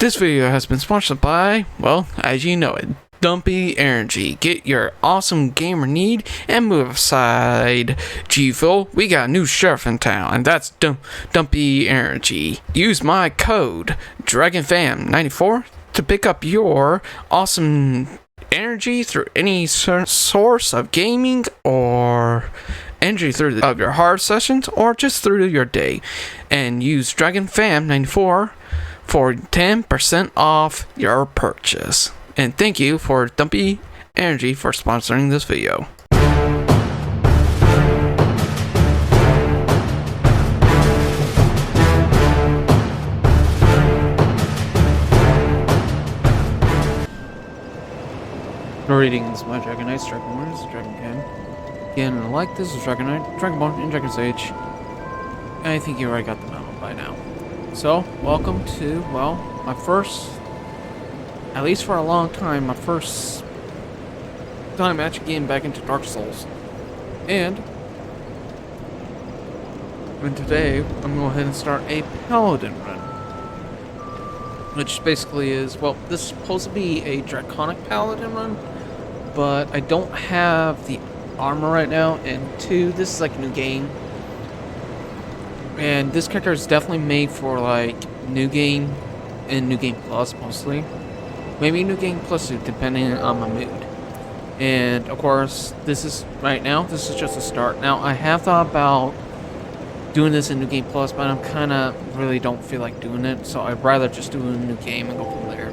This video has been sponsored by, well, as you know it, Dumpy Energy. Get your awesome gamer need and move aside. G-Phil, we got a new sheriff in town, and that's Dumpy Energy. Use my code, DragonFam94, to pick up your awesome energy through any source of gaming or energy through of your hard sessions or just through your day. And use DragonFam94 for 10% off your purchase. And thank you for Dumpy Energy for sponsoring this video. Greetings, my Dragonites, Dragonborn, this is Dragonborn. Again, like this is Dragonite, Dragonborn, and Dragon Sage. I think you already got the memo by now. So, welcome to, well, my first, at least for a long time, my first time actually getting back into Dark Souls. And today, I'm going to go ahead and start a Paladin run. Which basically is, well, this is supposed to be a Draconic Paladin run, but I don't have the armor right now, and two, this is like a new game. And this character is definitely made for like New Game and New Game Plus mostly. Maybe New Game Plus 2 depending on my mood. And of course, this is right now, this is just a start. Now I have thought about doing this in New Game Plus, but I'm kinda really don't feel like doing it, so I'd rather just do a new game and go from there.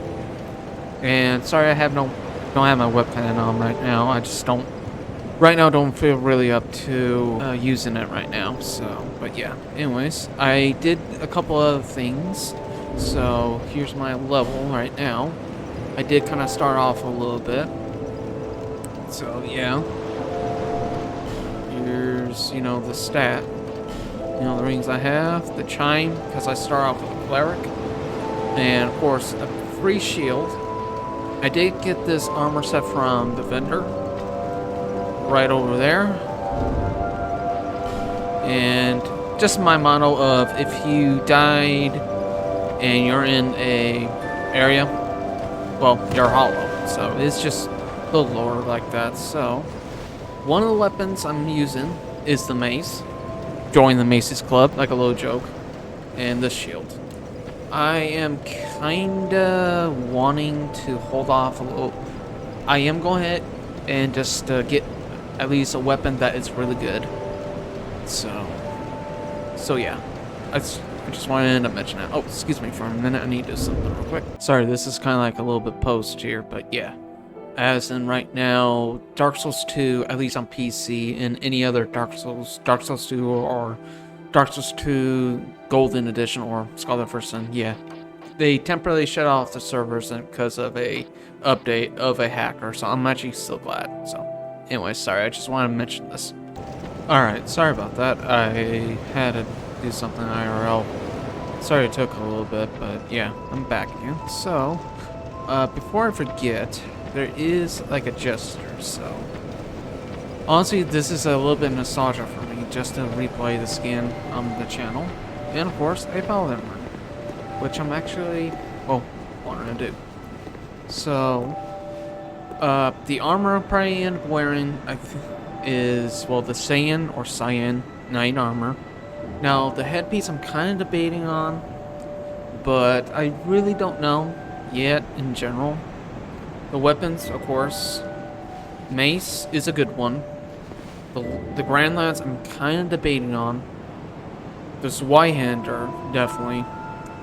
And sorry I don't have my webcam on right now. I just don't feel really up to using it right now. So, but yeah. Anyways, I did a couple of things. So here's my level right now. I did kind of start off a little bit. So yeah. Here's, the stat. The rings I have, the chime, because I start off with a cleric. And of course, a free shield. I did get this armor set from the vendor. Right over there. And just my motto of if you died and you're in a area, well, you're hollow. So it's just the lore like that. So one of the weapons I'm using is the mace. Join the Mace's Club, like a little joke. And this shield. I am kinda wanting to hold off a little. I am going ahead and just get at least a weapon that is really good. So yeah. I just wanted to mention that. Oh, excuse me for a minute. I need to do something real quick. Sorry, this is kind of like a little bit post here, but yeah. As in right now, Dark Souls 2, at least on PC, and any other Dark Souls 2 or Dark Souls 2 Golden Edition or Scholar First Son, yeah. They temporarily shut off the servers because of a update of a hacker, so I'm actually still glad. So, anyway, sorry, I just wanted to mention this. Alright, sorry about that. I had to do something IRL. Sorry it took a little bit, but yeah, I'm back again. So, before I forget, there is like a gesture, so honestly this is a little bit nostalgia for me just to replay the skin on the channel, and of course a Paladin run, which I'm actually, well, wanting to do. So the armor I'm probably end up wearing is, well, the Cyan or Cyan Knight armor. Now the headpiece I'm kind of debating on, but I really don't know yet in general. The weapons, of course, mace is a good one. The Grand Lance I'm kind of debating on. There's Zweihander, definitely.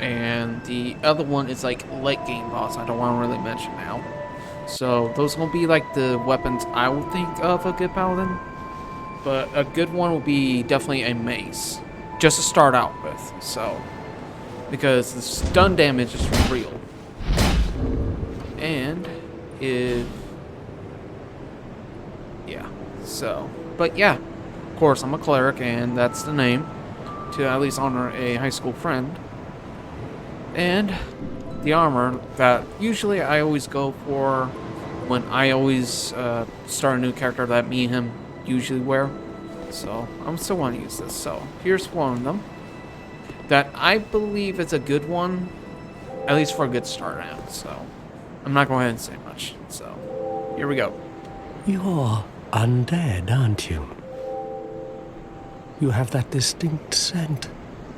And the other one is like late game boss. I don't want to really mention now. So those will be like the weapons I would think of a good paladin. But a good one will be definitely a mace. Just to start out with. So, because the stun damage is real. And yeah, so, but yeah, of course I'm a cleric, and that's the name, to at least honor a high school friend. And the armor that usually I always go for when I always start a new character that me and him usually wear. So I'm still want to use this. So here's one of them that I believe is a good one. at least for a good start now. So I'm not going to go ahead and say much. So here we go. You're undead, aren't you? You have that distinct scent,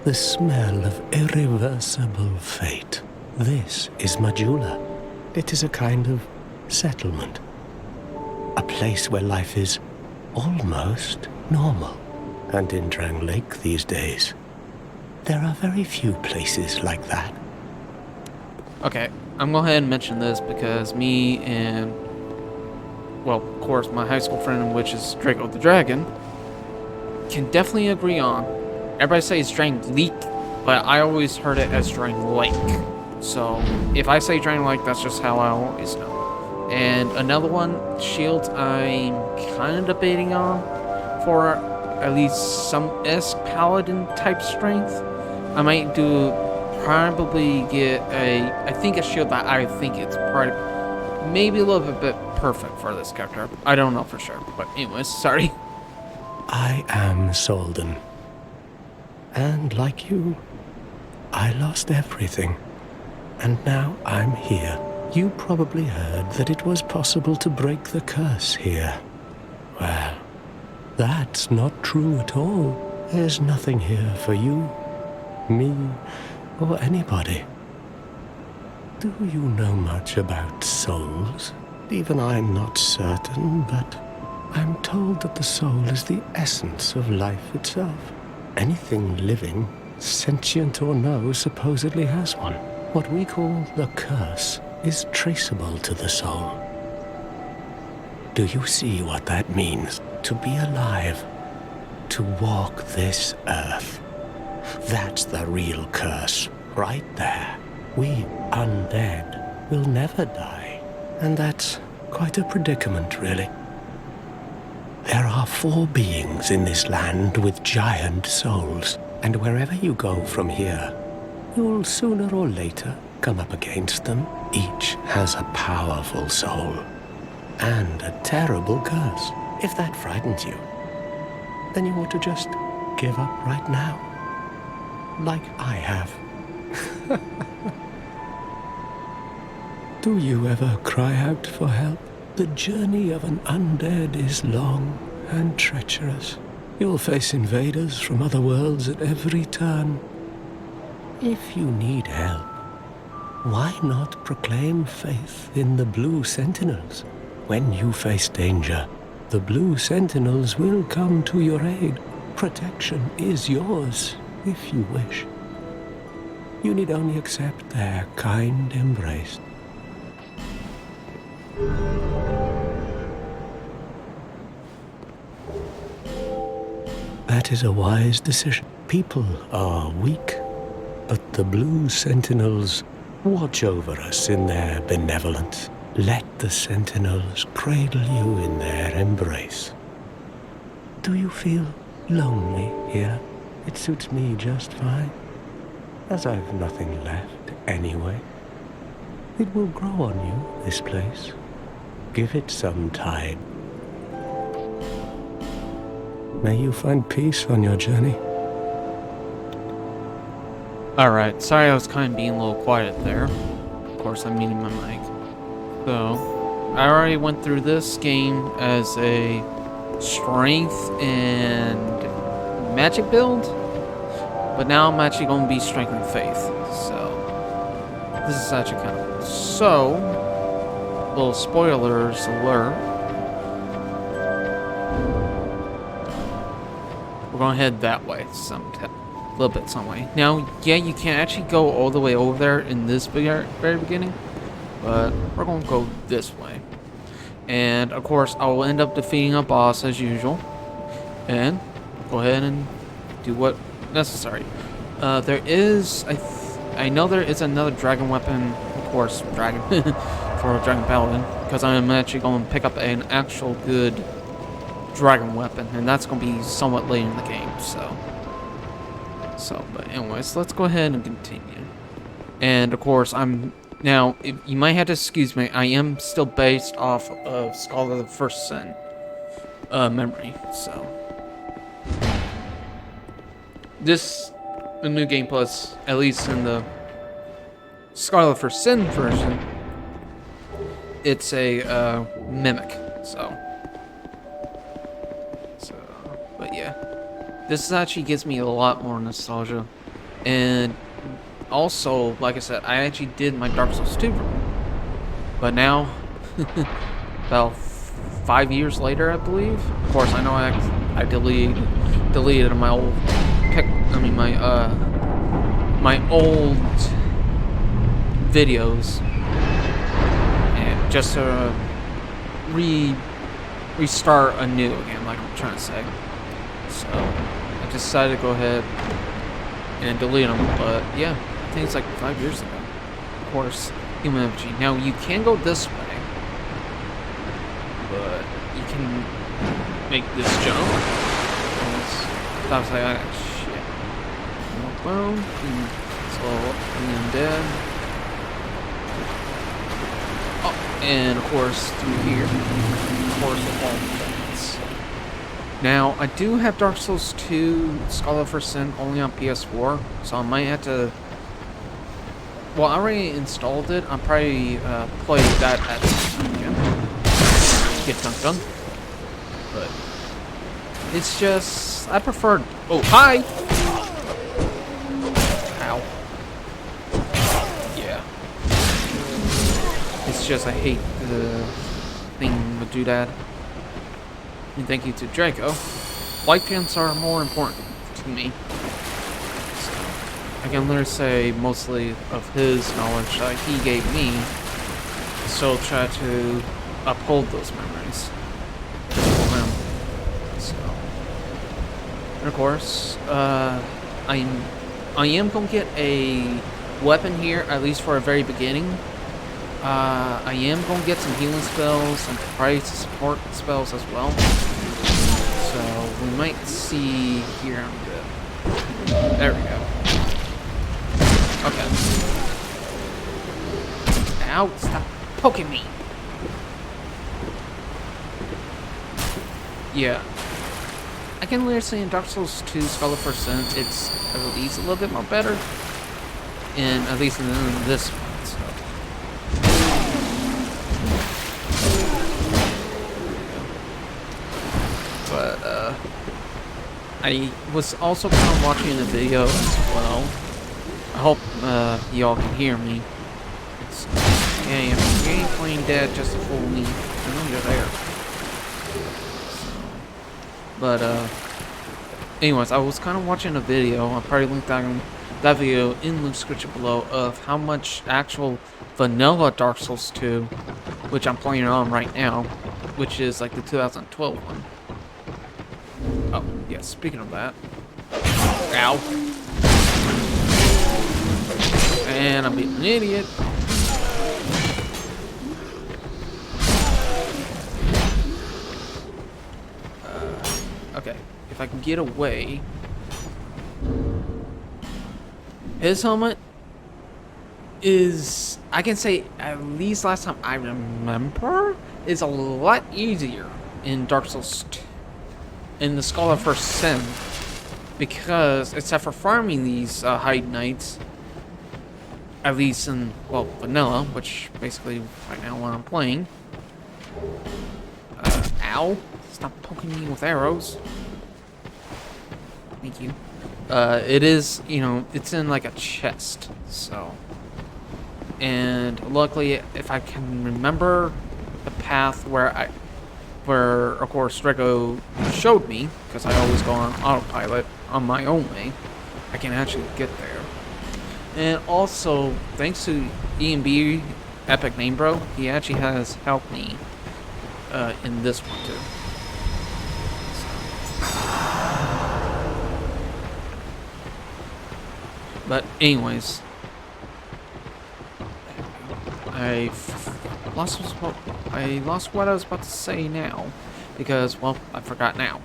the smell of irreversible fate. This is Majula. It is a kind of settlement. A place where life is almost normal. And in Drang Lake these days, there are very few places like that. Okay, I'm going to go ahead and mention this because me and, well, of course, my high school friend, which is Draco the Dragon, can definitely agree on. Everybody says Drang Leak, but I always heard it as Drang Lake. So if I say Drang Lake, that's just how I always know. And another one, Shields, I'm kind of debating on for at least some Paladin type strength. I might probably get I think a shield that I think it's probably maybe a little bit perfect for this character. I don't know for sure, but anyways, sorry. I am Solden. And like you, I lost everything. And now I'm here. You probably heard that it was possible to break the curse here. Well, that's not true at all. There's nothing here for you, me, or anybody. Do you know much about souls? Even I'm not certain, but I'm told that the soul is the essence of life itself. Anything living, sentient or no, supposedly has one. What we call the curse is traceable to the soul. Do you see what that means? To be alive, to walk this earth. That's the real curse, right there. We undead will never die. And that's quite a predicament, really. There are 4 beings in this land with giant souls, and wherever you go from here, you'll sooner or later come up against them. Each has a powerful soul, and a terrible curse. If that frightens you, then you ought to just give up right now, like I have. Do you ever cry out for help? The journey of an undead is long and treacherous. You'll face invaders from other worlds at every turn. If you need help, why not proclaim faith in the Blue Sentinels? When you face danger, the Blue Sentinels will come to your aid. Protection is yours, if you wish. You need only accept their kind embrace. That is a wise decision. People are weak, but the Blue Sentinels watch over us in their benevolence. Let the Sentinels cradle you in their embrace. Do you feel lonely here? It suits me just fine, as I've nothing left anyway. It will grow on you, this place. Give it some time. May you find peace on your journey. Alright, sorry I was kind of being a little quiet there. Of course, I'm muting my mic. So, I already went through this game as a strength and magic build, but now I'm actually going to be strength and faith. So, this is actually kind of cool. So, little spoilers alert. We're going to head that way a little bit some way. Now, yeah, you can't actually go all the way over there in this very beginning, but we're going to go this way. And, of course, I will end up defeating a boss as usual. And go ahead and do what necessary. There is, I know there is another dragon weapon, of course, dragon, for a Draconic Paladin, because I'm actually going to pick up an actual good dragon weapon, and that's going to be somewhat late in the game, but anyways, let's go ahead and continue. And of course, you might have to excuse me, I am still based off of Scholar of the First Sin memory, so this, the new game plus, at least in the Scarlet for Sin version, it's a mimic. So, but yeah, this actually gives me a lot more nostalgia, and also, like I said, I actually did my Dark Souls 2 run, but now, about 5 years later, I believe. Of course, I know I deleted my old my old videos, and just to restart anew again, like I'm trying to say. So I decided to go ahead and delete them. But yeah, I think it's like 5 years ago. Of course, human effigy. Now you can go this way, but you can make this jump. Stops like shit. Boom. So I'm dead. Oh, and of course through here. Of course, all things. Now I do have Dark Souls 2 Scarlet for Sin only on PS4, so I might have to. Well, I already installed it. I'll probably play that at some time again. Get dunked on. But it's just I prefer. Oh, hi! Ow. Yeah. It's just I hate the thing with Doodad. And thank you to Draco. White pants are more important to me. So I can literally say mostly of his knowledge that he gave me. So try to uphold those memories. Just for him. So, and of course, I am gonna get a weapon here, at least for a very beginning. I am gonna get some healing spells and probably support spells as well. So we might see here in a bit. There we go. Okay. Ow! Stop poking me. Yeah. I can literally say in Dark Souls 2 Scarlet for Sin, it's at least a little bit more better. And at least in this one, so. But, I was also kind of watching the video as well. I hope, y'all can hear me. It's, yeah, you ain't playing dead just to fool me. I know you're there. But, anyways, I was kind of watching a video. I'll probably link that video in the description below of how much actual vanilla Dark Souls 2, which I'm playing on right now, which is like the 2012 one. Oh, yeah, speaking of that. Ow. And I'm being an idiot. Okay, if I can get away. His helmet is, I can say, at least last time I remember, is a lot easier in Dark Souls 2, in the Scarlet for Sin, because except for farming these Hide Knights, at least in, well, vanilla, which basically right now when I'm playing. Ow. Stop poking me with arrows. Thank you. It is, you know, it's in like a chest, so. And luckily, if I can remember the path where of course Draco showed me, because I always go on autopilot on my own way, I can actually get there. And also, thanks to E&B Epic Name Bro, he actually has helped me in this one too. But anyways, I lost what I was about to say now, because, well, I forgot now.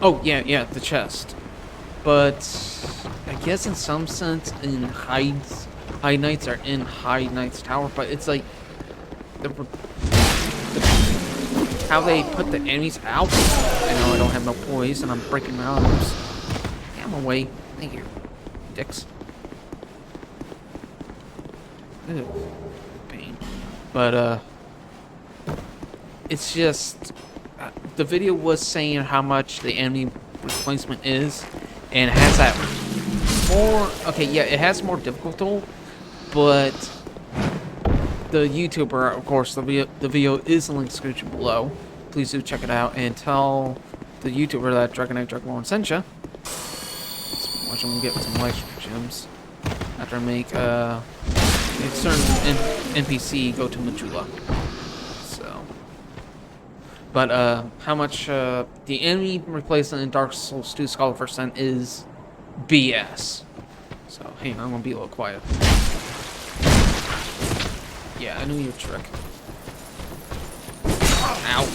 Oh, yeah, the chest. But I guess in some sense, in Hide Knights are in Hide Knight's tower, but it's like how they put the enemies out. I know I don't have no poise, and I'm breaking my arms. Yeah, I'm away. Thank you. Dicks. Ew, pain. But, it's just... the video was saying how much the enemy replacement is, and it has that more... Okay, yeah, it has more difficult, but the YouTuber, of course, the video is in the link description below. Please do check it out, and tell the YouTuber that Dragonborn sent you. Let's watch him get some life gems after I make a certain NPC go to Majula. So, but how much the enemy replacement in Dark Souls 2 Scholar of Ascent is BS. So, hey, I'm gonna be a little quiet. Yeah, I knew your trick. Ow.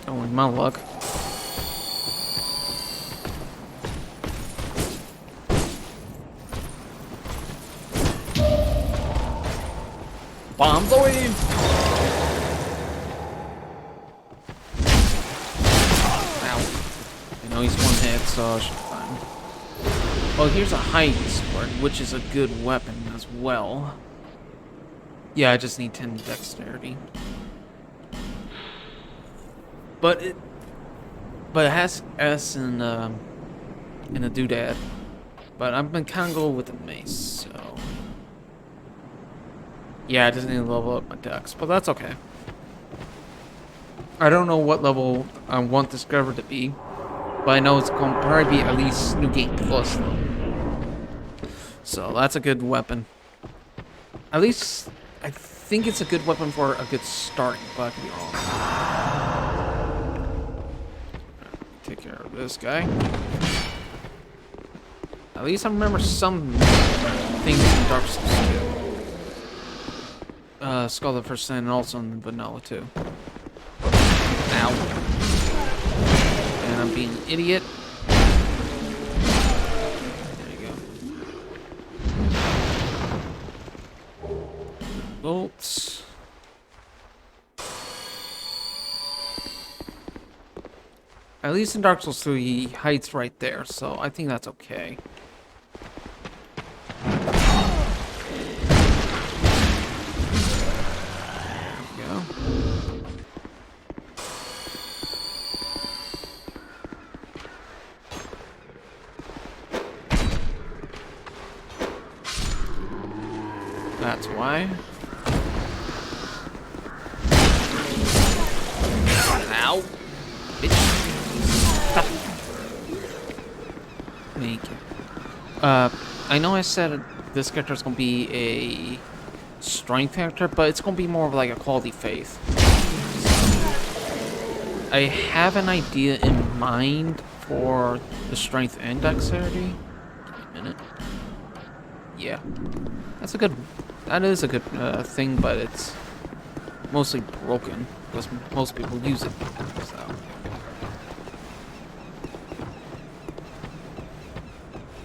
Oh, with my luck. Bombs away! He's one hit, so I should be fine. Well, here's a hiding sword, which is a good weapon as well. Yeah, I just need 10 dexterity. But it has S in a doodad. But I've been kind of going with the mace, so yeah, I just need to level up my dex, but that's okay. I don't know what level I want this Discover to be. But I know it's going to probably be at least New Game Plus level. So that's a good weapon. At least I think it's a good weapon for a good starting, but I could be wrong. Take care of this guy. At least I remember some things in Dark Souls 2. Scholar of Ascent and also in Vanilla 2. Ow. And I'm being an idiot. There you go. Bolts. At least in Dark Souls 2, he hides right there, so I think that's okay. There we go. That's why. Ow. Bitch. Stop. Make it. I know I said this character is going to be a strength character, but it's going to be more of like a quality faith. I have an idea in mind for the strength and dexterity. Give me a minute. Yeah. That's a good... That is a good thing, but it's mostly broken because most people use it. So.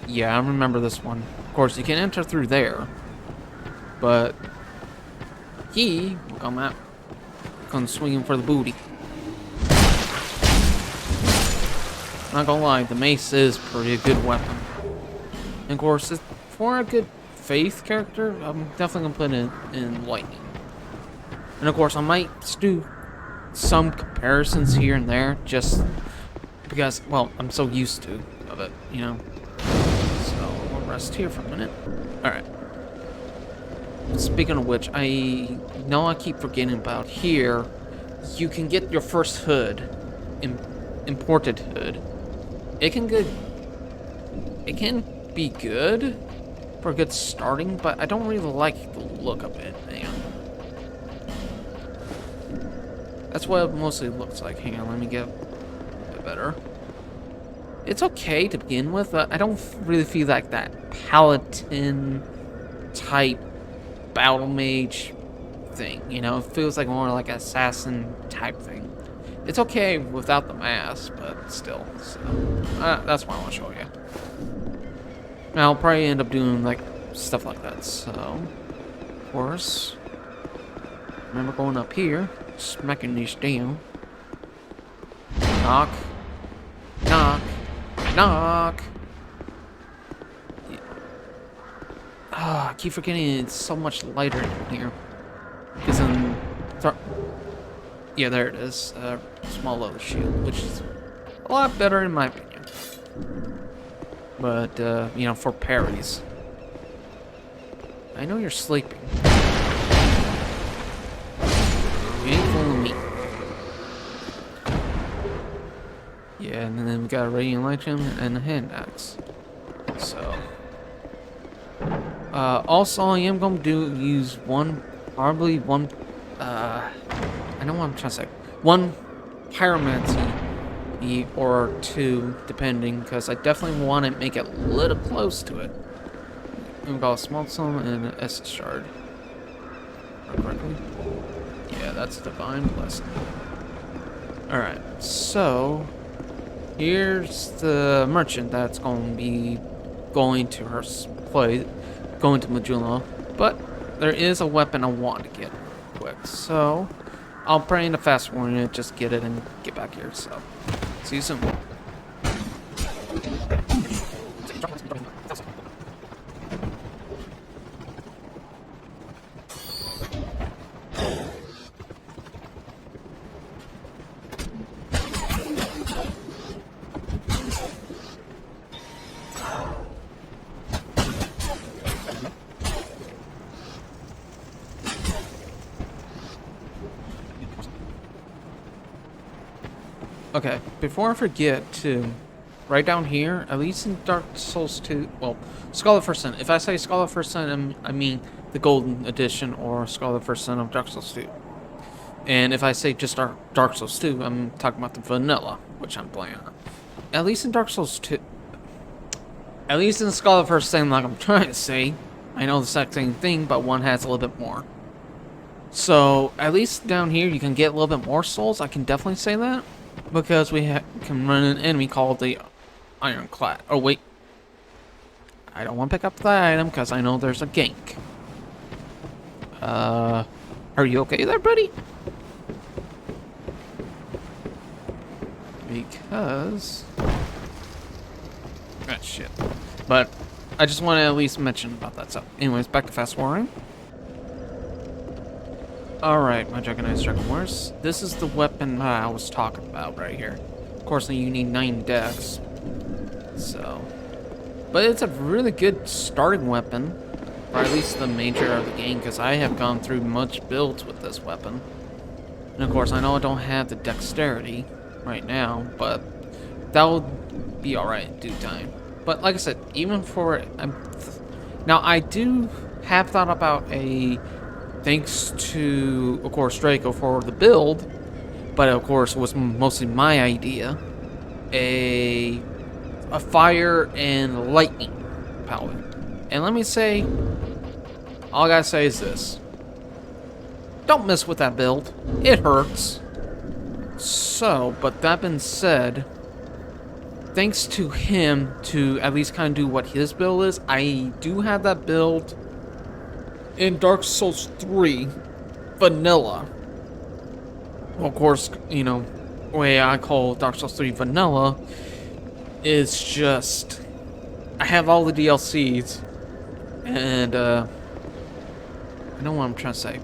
Yeah, I remember this one. Of course, you can enter through there, but he will come out, come swinging for the booty. Not gonna lie, the mace is pretty good weapon. And of course, for a good faith character, I'm definitely gonna put it in lightning. And of course, I might do some comparisons here and there, just because, well, I'm so used to it, you know. So we'll rest here for a minute. All right. Speaking of which, I know I keep forgetting about here. You can get your first hood, imported hood. It can be good for a good starting, but I don't really like the look of it, man. That's what it mostly looks like. Hang on, let me get a bit better. It's okay to begin with, but I don't really feel like that paladin type battle mage thing, you know? It feels like more like an assassin type thing. It's okay without the mask, but still. So, that's what I want to show you. I'll probably end up doing like stuff like that. So, of course, remember going up here, smacking these down. Knock. knock. I keep forgetting it's so much lighter in here. Because in... Yeah, there it is. Small leather shield, which is a lot better in my opinion. But, you know, for parries. I know you're sleeping. You ain't fooling me. Yeah, and then we got a radiant light gem and a hand axe. So... also, I am going to use probably one, I know what I'm trying to say, one pyromancy or two, depending, because I definitely want to make it a little close to it. We've got a small stone and an Estus shard. Correctly? Yeah, that's divine blessing. Alright, so here's the merchant that's going to be going to her place. Going to Majula, but there is a weapon I want to get quick, so I'll pray in the fast warning it, just get it and get back here. So, see you soon. Okay, before I forget to, right down here, at least in Dark Souls 2, well, Scholar First Sin. If I say Scholar First Sin, I mean the Golden Edition or Scholar First Sin of Dark Souls 2. And if I say just Dark Souls 2, I'm talking about the vanilla, which I'm playing on. At least in Dark Souls 2, at least in Scholar First Sin, like I'm trying to say, I know the exact same thing, but one has a little bit more. So, at least down here, you can get a little bit more souls, I can definitely say that. Because we can run an enemy called the Ironclad. Oh, wait. I don't want to pick up that item because I know there's a gank. Are you okay there, buddy? Because... ah, shit. But I just want to at least mention about that stuff. Anyways, back to fast forwarding. Alright, my Dragonized Dragonborns. This is the weapon I was talking about right here. Of course, you need 9 dex. So... but it's a really good starting weapon. Or at least the major of the game, because I have gone through much builds with this weapon. And of course, I know I don't have the dexterity right now, but that will be alright in due time. But like I said, even for... now, I do have thought about a... thanks to, of course, Draco for the build, but of course it was mostly my idea, a fire and lightning paladin. And let me say, all I gotta say is this. Don't mess with that build. It hurts. So, but that being said, thanks to him to at least kind of do what his build is, I do have that build in Dark Souls 3 vanilla. Well, of course, you know, the way I call Dark Souls 3 vanilla is just I have all the DLCs and I know what I'm trying to say.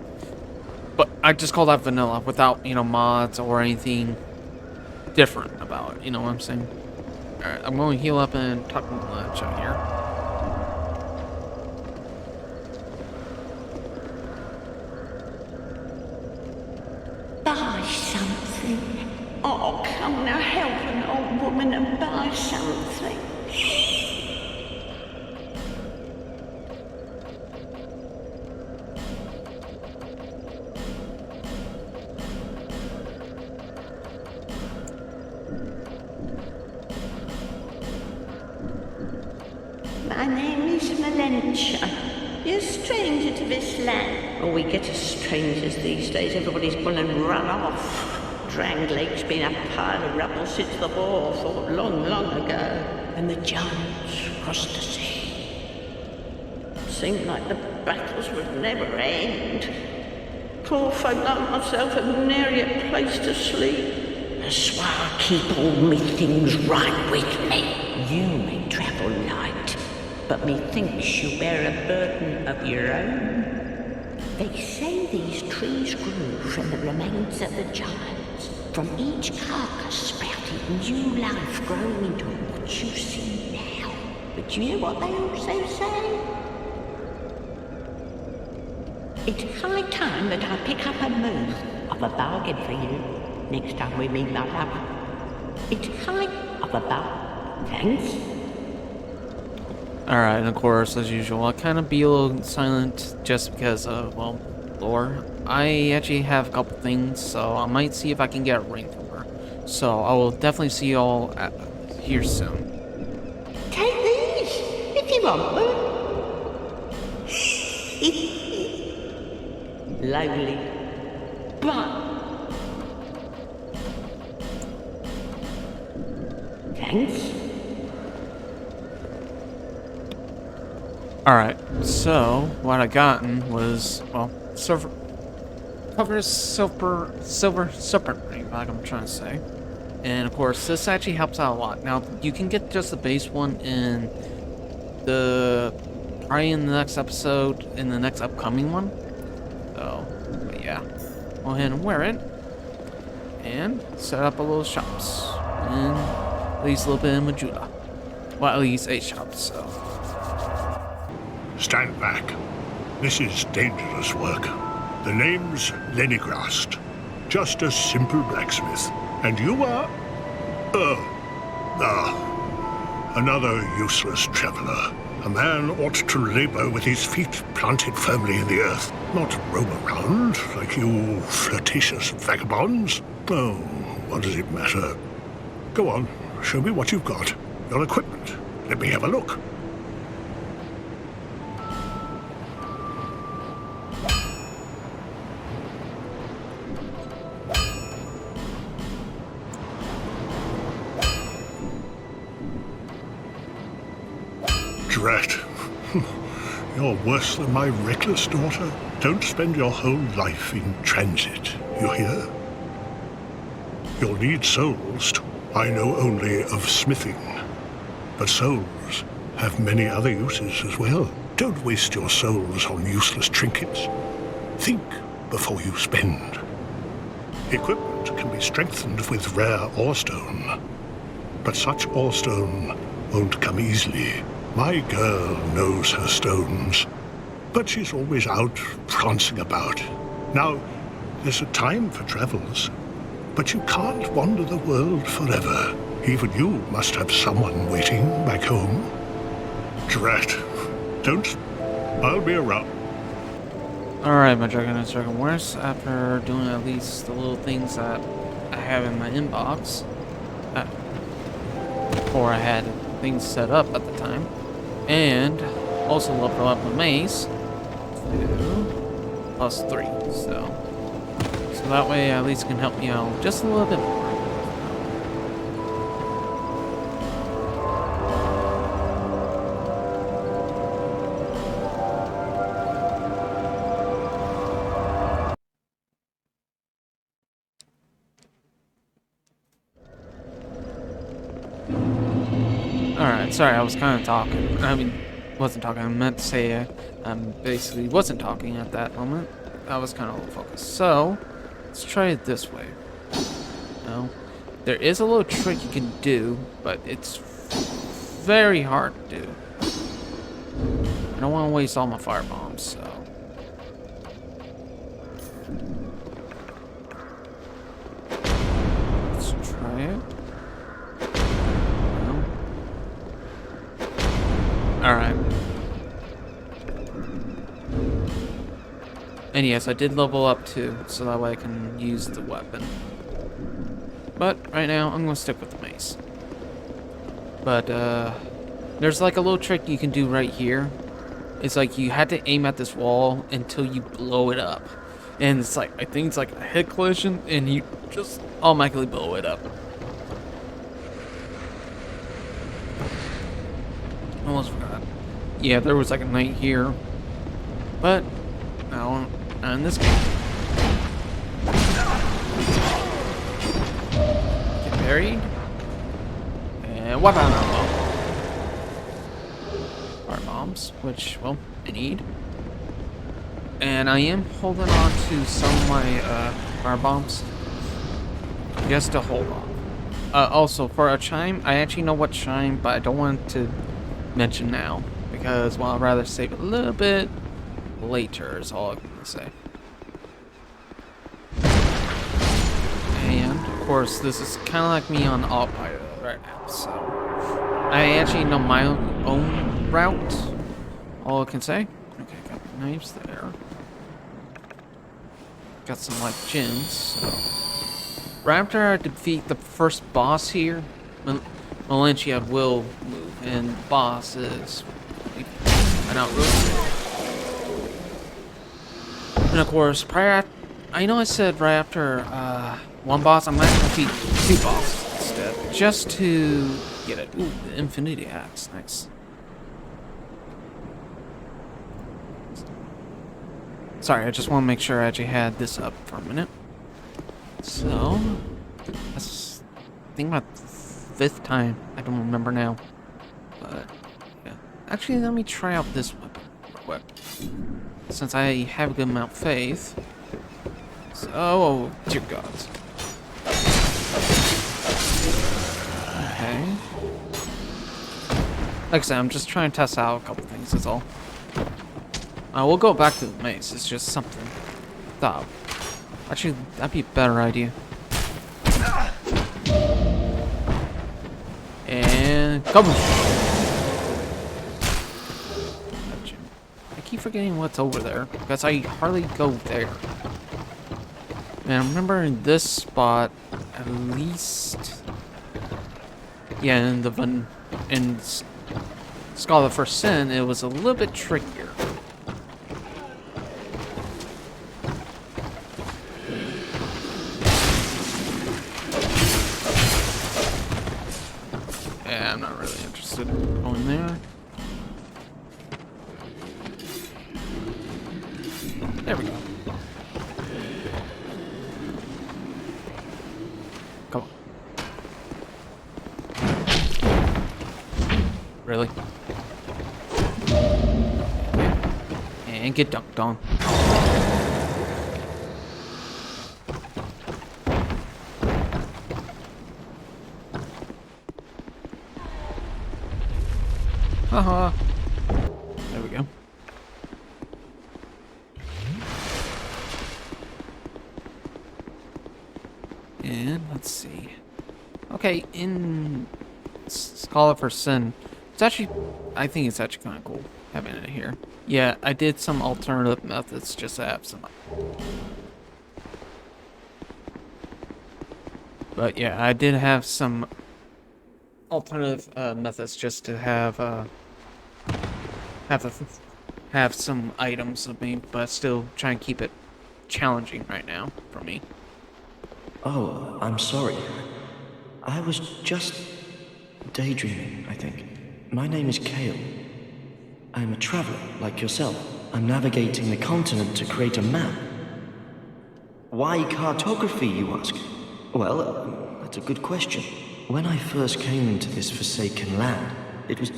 But I just call that vanilla without, you know, mods or anything different about it, you know what I'm saying? Alright, I'm going to heal up and talk to the ledge out here. Buy something. Oh, come now, help an old woman and buy something. My name is Melentia. You're a stranger to this land. Oh, we get as strangers these days. Everybody's gone and run off. Dranglake's been a pile of rubble since the war fought long, long ago. And the giants crossed the sea. Seemed like the battles would never end. Poor folk like myself have nary a place to sleep. So I'll keep all me things right with me. You may travel light, but methinks you bear a burden of your own. They say these trees grew from the remains of the giants. From each carcass sprouted new life growing into what you see now. But you know what they also say? It's high time that I pick up a move of a bargain for you next time we meet, my love. It's high of a bar. Thanks. Alright, and of course, as usual, I'll kind of be a little silent just because of, well, lore. I actually have a couple things, so I might see if I can get a ring from her. So I will definitely see you all here soon. Take these, if you want them. Lonely. But... Thanks. Alright, so what I gotten was, well, silver serpent ring, like I'm trying to say. And of course, this actually helps out a lot. Now, you can get just the base one in probably in the next episode, in the next upcoming one. So, but yeah, go ahead and wear it, and set up a little shops, and at least a little bit of Majula. Well, at least 8 shops, so. Stand back. This is dangerous work. The name's Lenigrast. Just a simple blacksmith. And you are... another useless traveler. A man ought to labor with his feet planted firmly in the earth, not roam around like you flirtatious vagabonds. Oh, what does it matter? Go on, show me what you've got. Your equipment. Let me have a look. Drat. You're worse than my reckless daughter. Don't spend your whole life in transit, you hear? You'll need souls. I know only of smithing. But souls have many other uses as well. Don't waste your souls on useless trinkets. Think before you spend. Equipment can be strengthened with rare orestone. But such orestone won't come easily. My girl knows her stones, but she's always out prancing about. Now, there's a time for travels, but you can't wander the world forever. Even you must have someone waiting back home. Drat. Don't. I'll be around. Alright, my Dragonborns, after doing at least the little things that I have in my inbox, before I had things set up at the time, and also level up my mace to +3, so that way at least can help me out just a little bit more. Alright, sorry, I was kind of talking. I mean, wasn't talking. I meant to say basically wasn't talking at that moment. I was kind of a little focused. So, let's try it this way. Now, there is a little trick you can do, but it's very hard to do. I don't want to waste all my fire bombs, so. Let's try it. Alright. And yes, I did level up too, so that way I can use the weapon. But right now, I'm gonna stick with the mace. But, there's like a little trick you can do right here. It's like you had to aim at this wall until you blow it up. And it's like, I think it's like a hit collision, and you just automatically blow it up. Almost forgot. Yeah, there was like a knight here, but no, not in this game. buried. And what about our bomb? Our bombs, which, well, I need. And I am holding on to some of my fire bombs. Just to hold on. Also, for a chime, I actually know what chime, but I don't want to mention now. Because, well, I'd rather save it a little bit later, is all I can say. And, of course, this is kind of like me on autopilot right now, so... I actually know my own route, all I can say. Okay, got knives there. Got some, like, gems, so... Right after I defeat the first boss here, Melentia will move, and the boss is... an outroot. And of course, I know I said right after one boss, I'm going to defeat 2 bosses instead, just to get it. Ooh, the Infinity Axe, nice. Sorry, I just want to make sure I actually had this up for a minute. So, that's, I think, my 5th time. I don't remember now. But, yeah. Actually, let me try out this weapon real quick. Since I have a good amount of faith. So, oh, dear God. Okay. Like I said, I'm just trying to test out a couple things, that's all. We'll go back to the mace. It's just something. Stop. Actually, that'd be a better idea. And come on. I keep forgetting what's over there because I hardly go there. And I remember in this spot, at least, yeah, in Scholar for Sin, it was a little bit trickier. Yeah, I'm not really interested in going there. There we go. Come on. Really? And get dunked on. Haha. There we go. And let's see. Okay, in Scholar for Sin, it's actually, I think it's actually kind of cool having it here. Yeah, I did some alternative methods just to have some. But yeah, I did have some alternative methods just to have some items of me, but still try and keep it challenging right now for me. Oh, I'm sorry. I was just daydreaming, I think. My name is Kale. I'm a traveler, like yourself. I'm navigating the continent to create a map. Why cartography, you ask? Well, that's a good question. When I first came into this forsaken land, it was...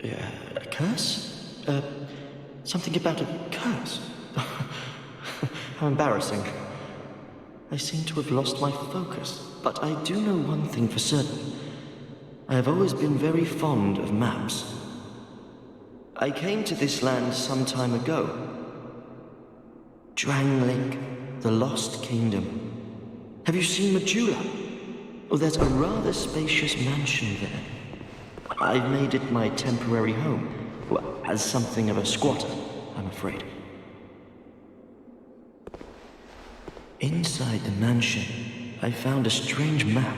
a curse? Something about a curse? How embarrassing. I seem to have lost my focus, but I do know one thing for certain. I have always been very fond of maps. I came to this land some time ago. Drangleic, the Lost Kingdom. Have you seen Majula? Oh, there's a rather spacious mansion there. I've made it my temporary home. Well, as something of a squatter, I'm afraid. Inside the mansion, I found a strange map,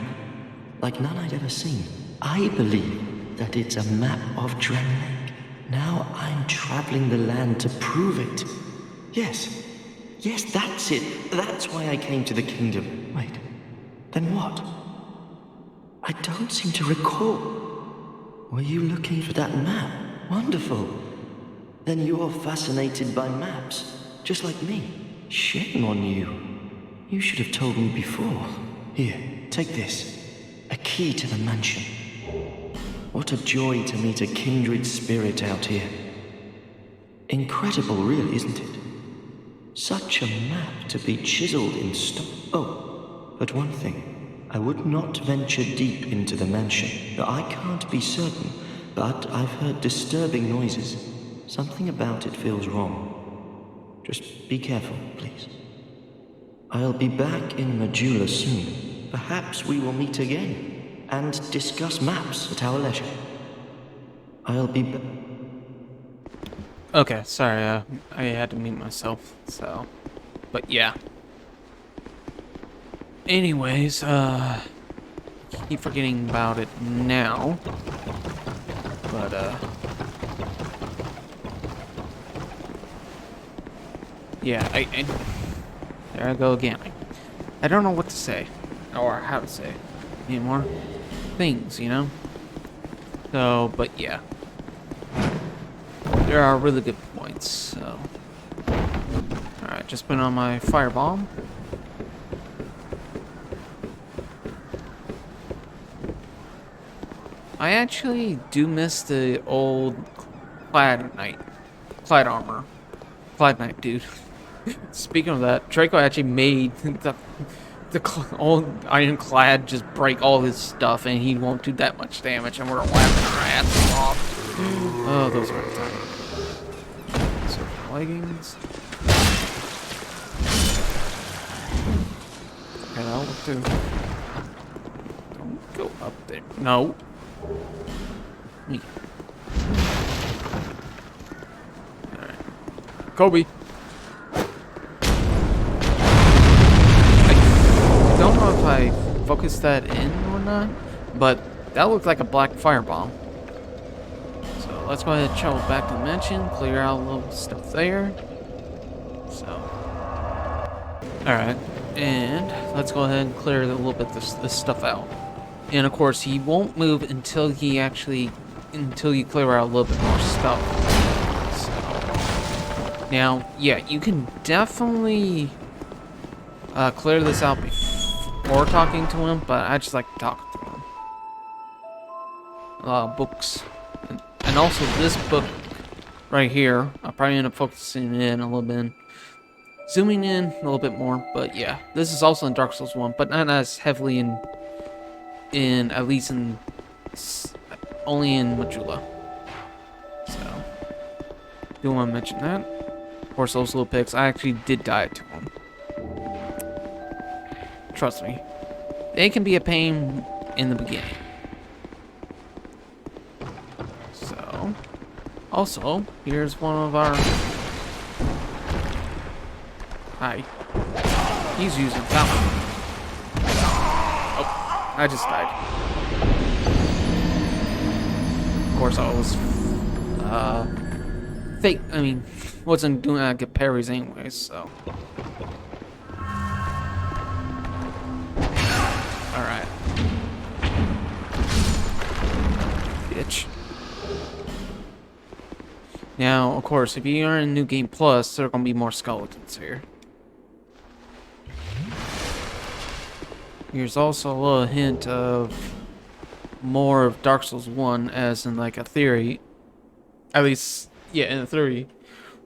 like none I'd ever seen. I believe that it's a map of Drangleic. Now I'm traveling the land to prove it. Yes, that's it. That's why I came to the kingdom. Wait, then what? I don't seem to recall. Were you looking for that map? Wonderful. Then you're fascinated by maps, just like me. Shame on you. You should have told me before. Here, take this. A key to the mansion. What a joy to meet a kindred spirit out here. Incredible, really, isn't it? Such a map to be chiseled in stone. Oh, but one thing. I would not venture deep into the mansion. Now, I can't be certain, but I've heard disturbing noises. Something about it feels wrong. Just be careful, please. I'll be back in Majula soon. Perhaps we will meet again and discuss maps at our leisure. I'll be Okay, sorry, I had to mute myself, so... But yeah. Anyways, keep forgetting about it now. But, yeah, there I go again. I don't know what to say, or how to say any more things, you know? So, but yeah. There are really good points, so... Alright, just put on my firebomb. I actually do miss the old clad armor. Clad knight, dude. Speaking of that, Draco actually made the old ironclad just break all his stuff, and he won't do that much damage, and we're laughing our asses off. Oh, those were times. So, leggings. Okay, that'll look too. Don't go up there. No. Me. Alright. Kobe. I don't know if I focused that in or not, but that looked like a black firebomb. So let's go ahead and travel back to the mansion, clear out a little stuff there. So, alright, and let's go ahead and clear a little bit this stuff out. And of course, he won't move until you clear out a little bit more stuff. So, now, yeah, you can definitely clear this out before talking to him, but I just like to talk to him. Books. And also this book right here, I'll probably end up focusing in a little bit. Zooming in a little bit more, but yeah. This is also in Dark Souls 1, but not as heavily only in Majula. So, do want to mention that. Of course, those little pigs, I actually did die to them. Trust me. They can be a pain in the beginning. So, also, here's one of our... Hi. He's using Falcon. Oh, I just died. Of course, I was, fake. I mean, wasn't doing that to get parries anyways, so. Alright. Bitch. Now, of course, if you are in New Game Plus, there are going to be more skeletons here. Here's also a little hint of more of Dark Souls 1, as in like a theory. At least, yeah, in a theory.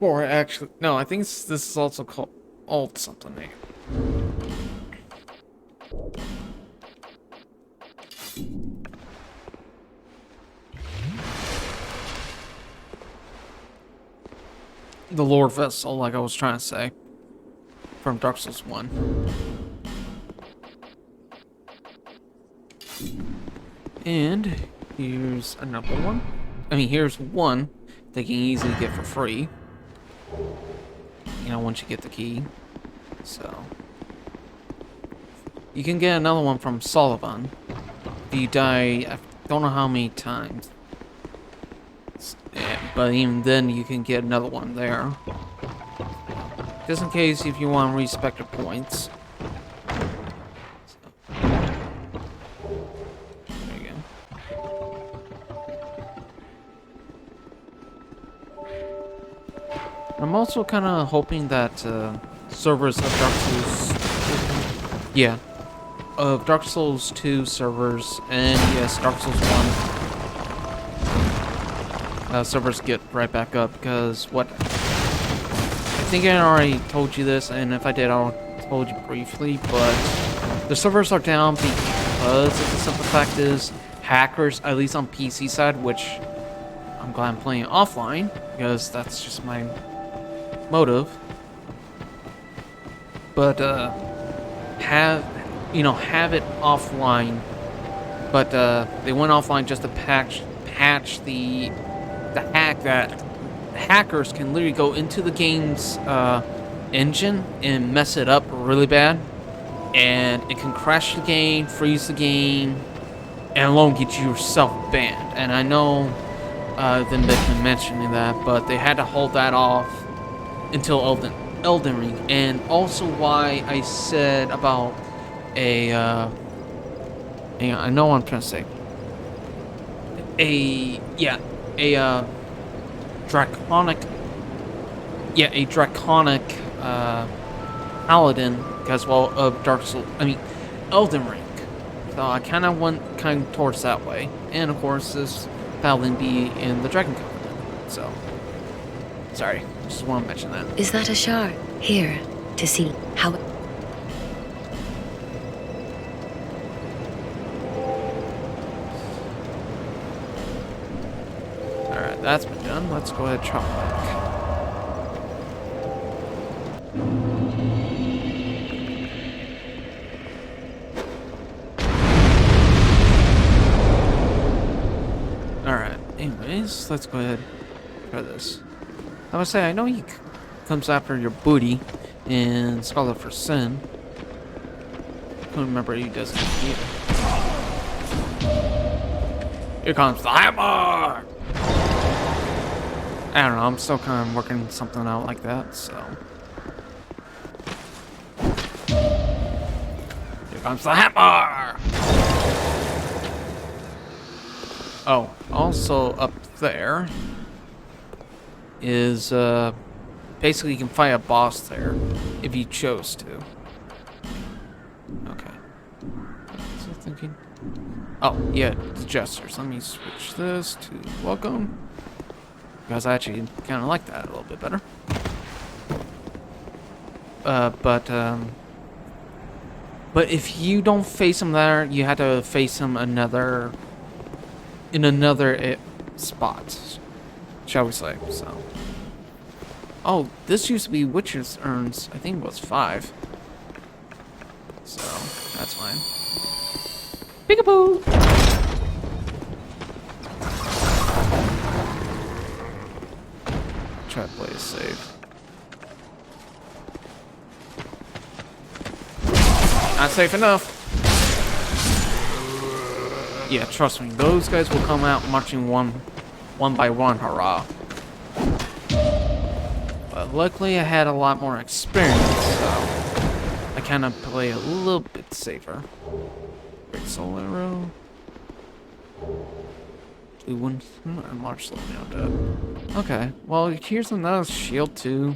Or actually, no, I think this is also called alt something name. The lore vessel, like I was trying to say, from Dark Souls 1. And here's another one. I mean, here's one that you can easily get for free. You know, once you get the key. So, you can get another one from Sullivan. If you die, I don't know how many times. Yeah, but even then, you can get another one there. Just in case if you want respect your points. I'm also kind of hoping that servers of Dark Souls Yeah. Of Dark Souls 2 servers, and yes, Dark Souls 1 servers get right back up, because what... I think I already told you this, and if I did, I told you briefly, but the servers are down because of the simple fact is, hackers, at least on PC side, which I'm glad I'm playing offline, because that's just my motive. But, have it offline, but they went offline just to patch the hack that hackers can literally go into the game's engine and mess it up really bad, and it can crash the game, freeze the game, and alone get yourself banned. And I know they've been mentioning that, but they had to hold that off until Elden Ring, and also why I said about I know what I'm trying to say. A Draconic Paladin, because of Elden Ring. So I kind of went towards that way, and of course this Paladin be in the Dragon Covenant. So sorry, just want to mention that. Is that a shard? Here, to see how... Alright, that's been done. Let's go ahead and chop back. Alright, anyways, let's go ahead and try this. I would say, I know he comes after your booty in Scholar for Sin. I couldn't remember he doesn't either. Here comes the hammer! I don't know, I'm still kind of working something out like that, so. Here comes the hammer! Oh, also up there is, basically you can fight a boss there, if you chose to. Okay. What's I thinking? Oh, yeah, the gestures. Let me switch this to welcome. Because I actually kind of like that a little bit better. But if you don't face him there, you have to face him in another spot, shall we say, so. Oh, this used to be Witcher's Urns. I think it was 5. So, that's fine. Peekaboo! Try to play it safe. Not safe enough. Yeah, trust me, those guys will come out marching one by one, hurrah. But luckily I had a lot more experience, so I kind of play a little bit safer. Great soul arrow. Blue one. March slowly down dead. Okay, well here's another shield too.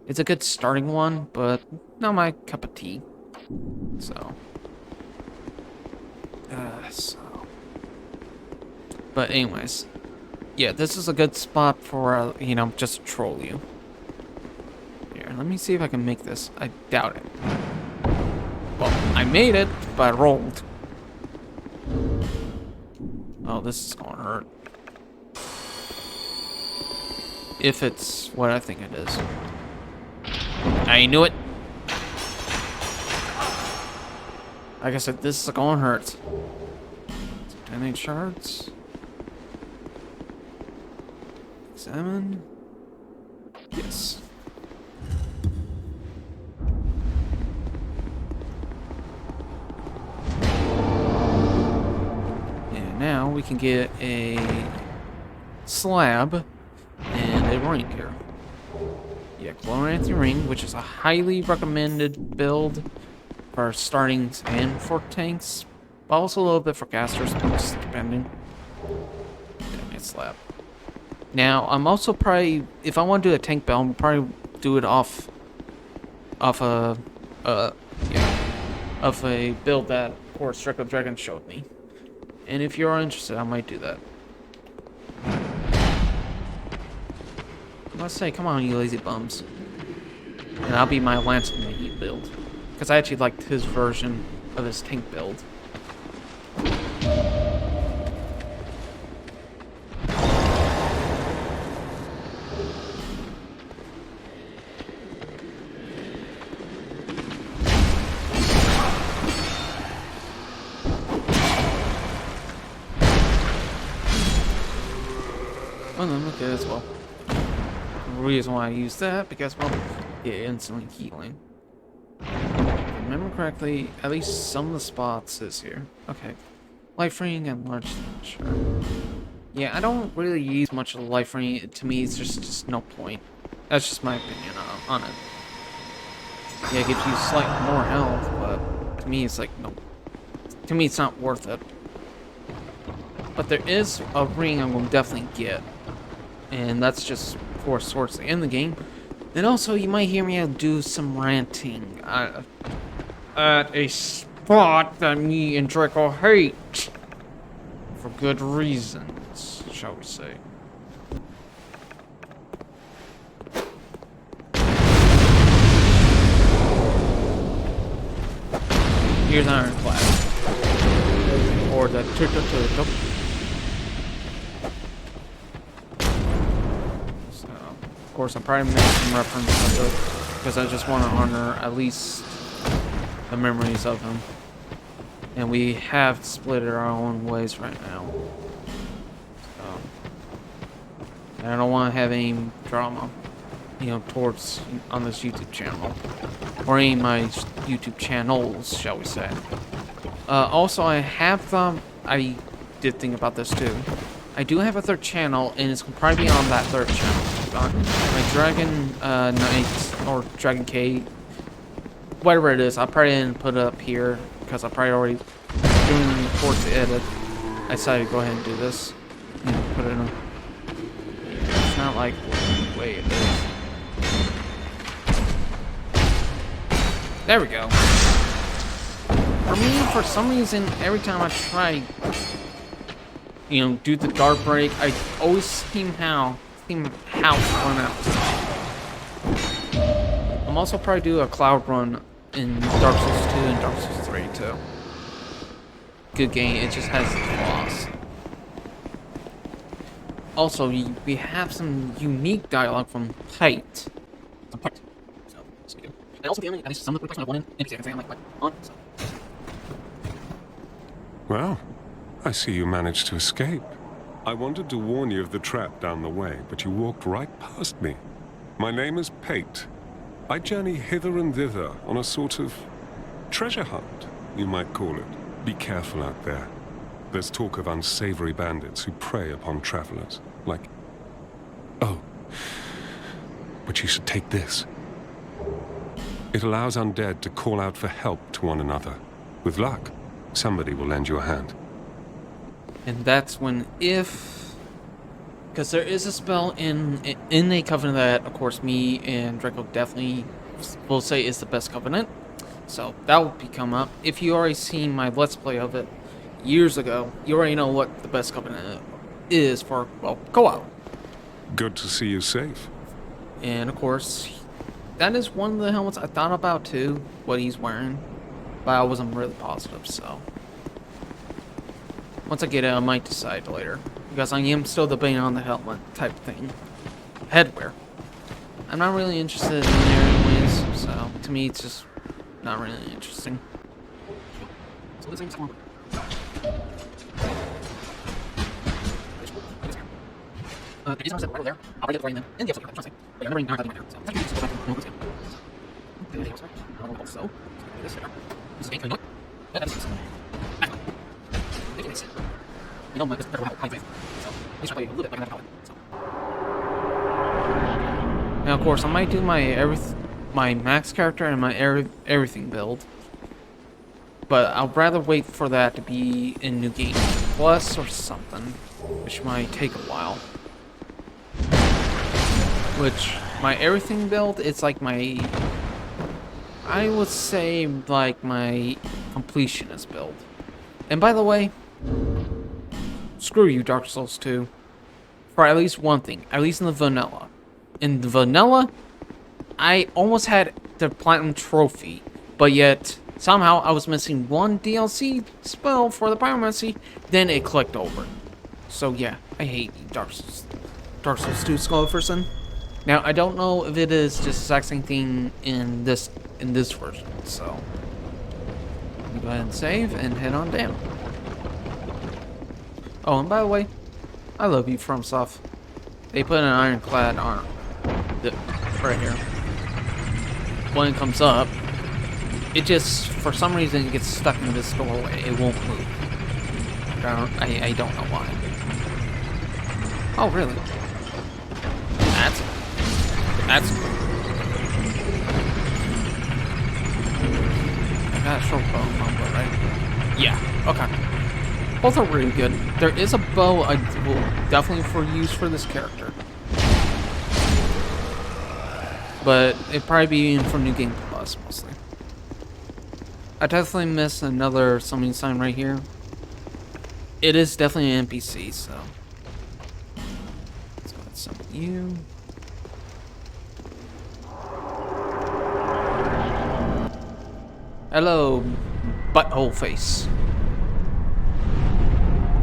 It's a good starting one, but not my cup of tea. So. But anyways, yeah, this is a good spot for, just to troll you. Here, let me see if I can make this. I doubt it. Well, I made it, but I rolled. Oh, this is gonna hurt. If it's what I think it is. I knew it! Like I said, this is gonna hurt. 10 shards. Examine. Yes. And now we can get a slab and a ring here. Yeah, Gloranthi ring, which is a highly recommended build for startings and for tanks, but also a little bit for casters, just depending. Damn it, slab. Now, I'm also probably, if I want to do a tank build, I'll probably do it off a of a build that, of course, Draco Dragon showed me. And if you're interested, I might do that. Let's say, come on, you lazy bums. And that'll be my Lance Knight build. Because I actually liked his version of his tank build. Well, then, okay, as well. The reason why I use that, because, well, yeah, instantly healing. If I remember correctly, at least some of the spots is here. Okay. Life ring and large sure. Yeah, I don't really use much of the life ring. To me, it's just no point. That's just my opinion on it. Yeah, it gives you slightly more health, but to me, it's like, no. To me, it's not worth it. But there is a ring I'm going to definitely get. And that's just, of course, towards the end of the game. And also, you might hear me do some ranting at a spot that me and Draco hate. For good reasons, shall we say. Here's Ironclad. Or the turtle. Of course, I probably made some reference to it because I just want to honor at least the memories of him. And we have split our own ways right now. So, and I don't want to have any drama, you know, towards on this YouTube channel or any of my YouTube channels, shall we say. Also, I have I did think about this too. I do have a third channel, and it's probably be on that third channel. My Dragon Knight or Dragon K, whatever it is, I probably didn't put it up here because I probably already doing towards the edit. I decided to go ahead and do this and put it in. It's not like the way it is. There we go. For me, for some reason, every time I try, you know, do the guard break, I always seem how to run out. I'm also probably do a cloud run in Dark Souls 2 and Dark Souls 3 too. Good game, it just has its flaws. Also, we have some unique dialogue from Pite. So, that's good. And also, at least some of the questions I wanted, NPC, I'm like on, so. Well, I see you managed to escape. I wanted to warn you of the trap down the way, but you walked right past me. My name is Pate. I journey hither and thither on a sort of treasure hunt, you might call it. Be careful out there. There's talk of unsavory bandits who prey upon travelers, like... Oh, but you should take this. It allows undead to call out for help to one another. With luck, somebody will lend you a hand. And that's when because there is a spell in a covenant that, of course, me and Draco definitely will say is the best covenant. So that will come up. If you already seen my Let's Play of it years ago, you already know what the best covenant is for, well, co-op. Good to see you safe. And, of course, that is one of the helmets I thought about, too, what he's wearing. But I wasn't really positive, so... Once I get it, I might decide later. Because I am still debating on the helmet type thing. Headwear. I'm not really interested in there anyways, so to me it's just not really interesting. So this thing's one. There is one right over there. I'll bring it right in the episode. But I'm remembering now right now. So let's go back to no, okay, so this here. This is a good. That's it. You know, this better have high faith. So, at least I play a little bit better than that. So. Now, of course, I might do my max character and my everything build. But I'll rather wait for that to be in New Game Plus or something, which might take a while. Which, my everything build, it's like my I would say like my completionist build. And by the way, screw you, Dark Souls 2. For at least one thing, at least in the vanilla. In the vanilla, I almost had the platinum trophy, but yet somehow I was missing one DLC spell for the pyromancy, then it clicked over. So yeah, I hate Dark Souls 2 Skull of Person. Now I don't know if it is just the exact same thing in this version, so let me go ahead and save and head on down. Oh, and by the way, I love you, FromSoft. They put an ironclad arm right here. When it comes up, it just, for some reason, it gets stuck in this doorway. It won't move. I don't know why. Oh, really? That's I got a short bow combo, right? Yeah, okay. Both are really good. There is a bow I will definitely use for this character. But it'd probably be in for New Game Plus, mostly. I definitely miss another summoning sign right here. It is definitely an NPC, so... let's go ahead and summon you. Hello, butthole face.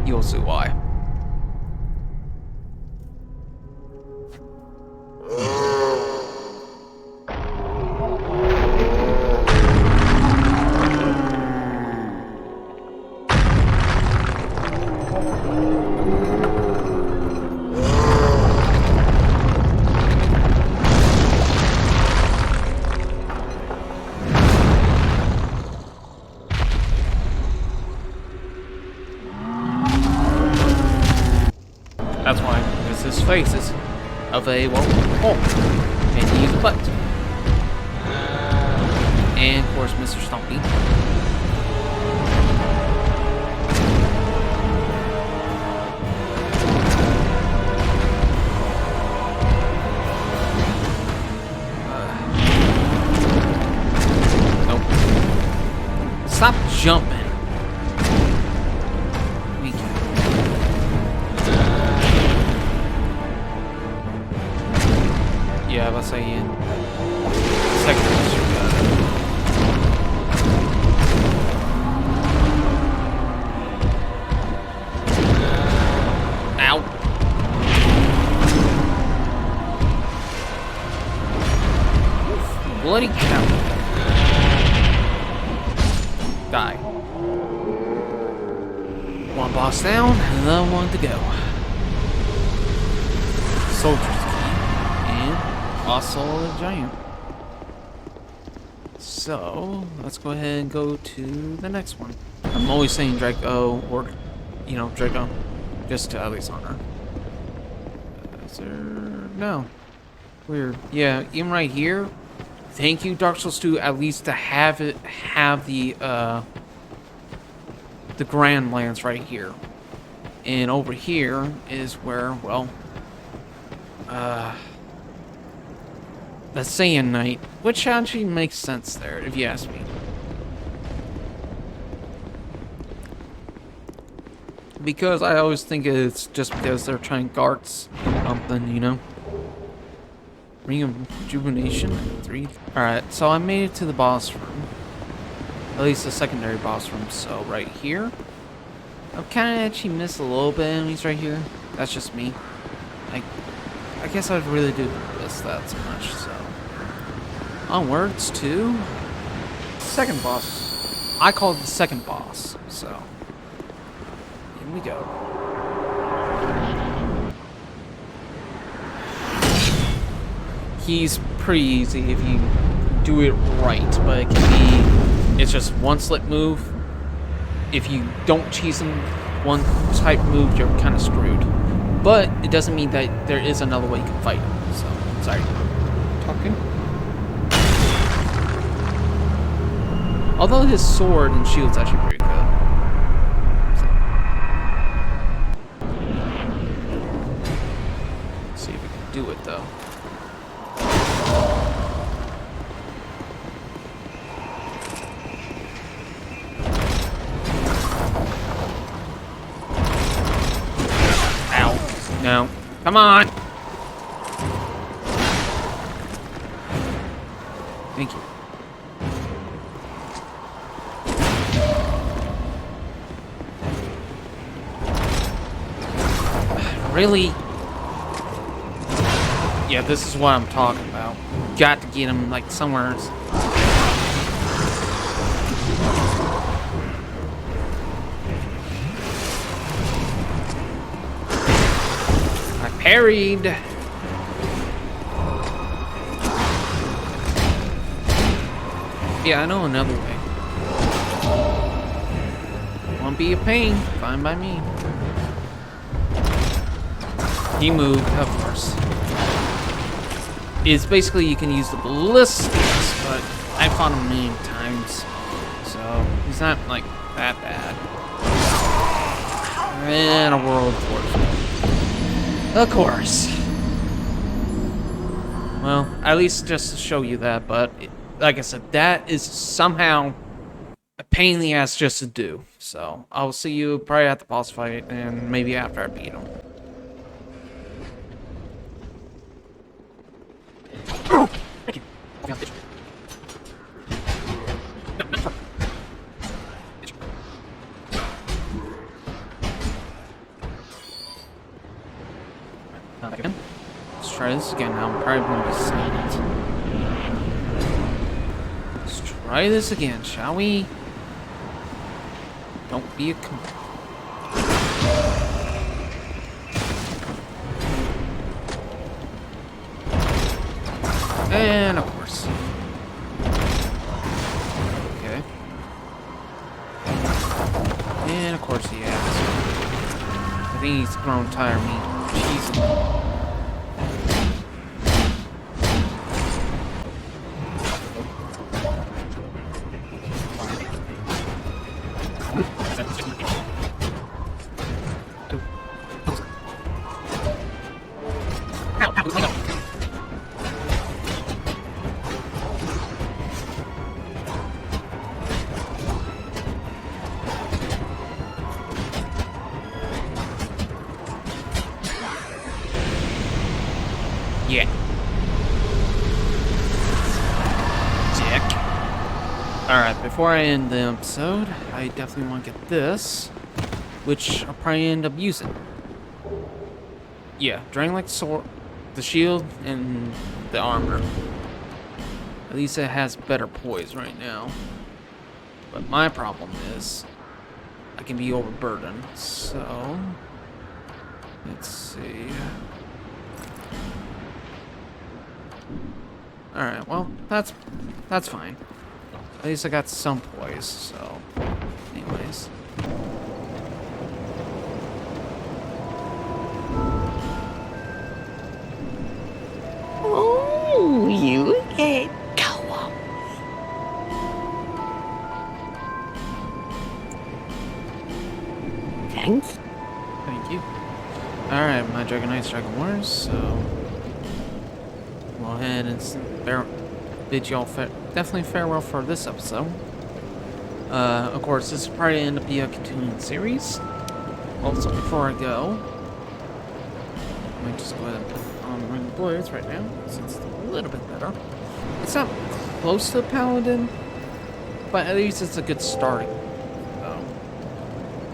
You'll see why. That's why, because his face is of a, well, hole. And he use a butt. And, of course, Mr. Stumpy. Nope. Stop jumping. Yeah, let's say in second position. Ow. Oof, bloody cow. Die. One boss down, another one to go. Soldiers. Also a giant. So let's go ahead and go to the next one. I'm always saying Draco or, you know, Draco, just to at least honor. Is there? No. Weird. Yeah, even right here. Thank you, Dark Souls 2, at least to have the Grand Lands right here. And over here is where, well, the Saiyan Knight, which actually makes sense there, if you ask me. Because I always think it's just because they're trying to guard something, you know? Ring of Rejuvenation, 3. Alright, so I made it to the boss room. At least the secondary boss room, so right here. I've kind of actually missed a little bit of enemies right here. That's just me. I guess I really do miss that so much, so. Onwards to second boss. I call it the second boss, so here we go. He's pretty easy if you do it right, but it's just one slip move. If you don't cheese him one type move, you're kind of screwed. But it doesn't mean that there is another way you can fight him. So, sorry. Talking. Although his sword and shield's actually pretty good. So. Let's see if we can do it though. No. Come on! Thank you. Really? Yeah, this is what I'm talking about. Got to get him, like, somewhere. I parried. Yeah, I know another way. Won't be a pain. Fine by me. He moved, of course. It's basically you can use the ballistics, but I fought him a million times. So, he's not, like, that bad. And a world force. Of course. Well, at least just to show you that, but like I said, that is somehow a pain in the ass just to do. So, I'll see you probably at the boss fight, and maybe after I beat him. Again. Let's try this again. Now I'm probably going to be silent. Let's try this again, shall we? Don't be a and of course. Okay. And of course he has. I think he's grown tired of me. Jeez. Yeah. Dick. Alright, before I end the episode, I definitely want to get this, which I'll probably end up using. Yeah, Dragonlike sword, the shield, and the armor. At least it has better poise right now. But my problem is, I can be overburdened, so... Let's see... Alright, well, that's fine. At least I got some poise, so... Anyways. Oh, you again. Go on. Thanks. Thank you. Alright, my Dragon Knights, Dragon Wars, so... Go ahead and bid y'all definitely farewell for this episode. Of course, this will probably end up being a continuing series. Also, before I go, I might just go ahead and put on Ring of Blades right now, since it's a little bit better. It's not close to the Paladin, but at least it's a good starting. So,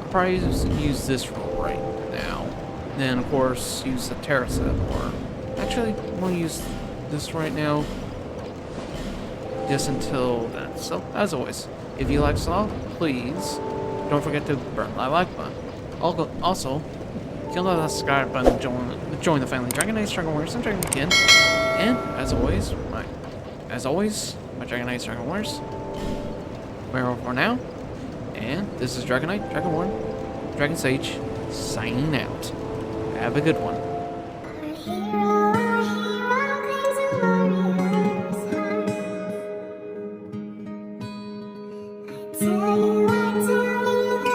I'll probably just use this roll right now. Then, of course, use the Terra set, or actually, I'm going to use this right now, just until then. So, as always, if you like this all, please don't forget to burn that like button. Also, kill that subscribe button to join the family. Dragon Knights, Dragon Warriors, and Dragon Kin. And as always, my Dragon Knights, Dragon Warriors. Farewell for now. And this is Dragon Knight, Dragon Warrior, Dragon Sage, signing out. Have a good one.